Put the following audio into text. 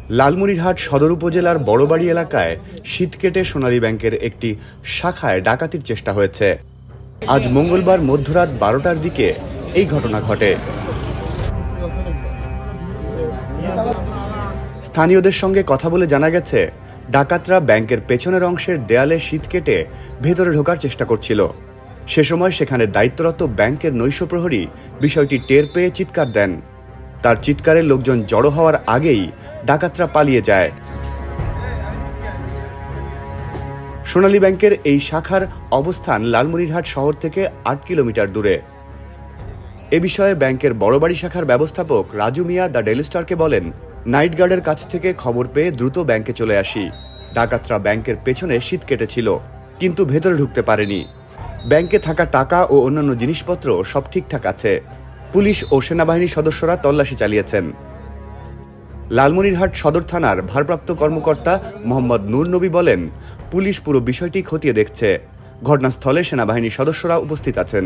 লালমনিরহাট সদর উপজেলার বড়বাড়ি এলাকায় শীতকেটে সোনালী ব্যাংকের একটি শাখায় ডাকাতির চেষ্টা হয়েছে। আজ মঙ্গলবার মধ্যরাত 12টার দিকে এই ঘটনা ঘটে। স্থানীয়দের সঙ্গে কথা বলে জানা গেছে, ডাকাতরা ব্যাংকের পেছনের অংশের দেয়ালে শীত কেটে ভেতরে ঢোকার চেষ্টা করছিল। সে সময় সেখানে দায়িত্বরত ব্যাংকের নৈশ প্রহরী বিষয়টি টের পেয়ে চিৎকার দেন। তার চিৎকারে লোকজন জড়ো হওয়ার আগেই ডাকাতরা পালিয়ে যায়। সোনালী ব্যাংকের এই শাখার অবস্থান লালমনিরহাট শহর থেকে 8 কিলোমিটার দূরে। এ বিষয়ে ব্যাংকের বড়বাড়ি শাখার ব্যবস্থাপক রাজু মিয়া দ্য ডেইলি স্টারকে বলেন, নাইট গার্ডের কাছ থেকে খবর পেয়ে দ্রুত ব্যাংকে চলে আসি। ডাকাতরা ব্যাংকের পেছনে শীত কেটেছিল, কিন্তু ভেতরে ঢুকতে পারেনি। ব্যাংকে থাকা টাকা ও অন্যান্য জিনিসপত্র সব ঠিকঠাক আছে। পুলিশ ও সেনাবাহিনীর সদস্যরা তল্লাশি চালিয়েছেন। লালমনিরহাট সদর থানার ভারপ্রাপ্ত কর্মকর্তা মোহাম্মদ নূর নবী বলেন, পুলিশ পুরো বিষয়টি খতিয়ে দেখছে। ঘটনাস্থলে সেনাবাহিনীর সদস্যরা উপস্থিত আছেন।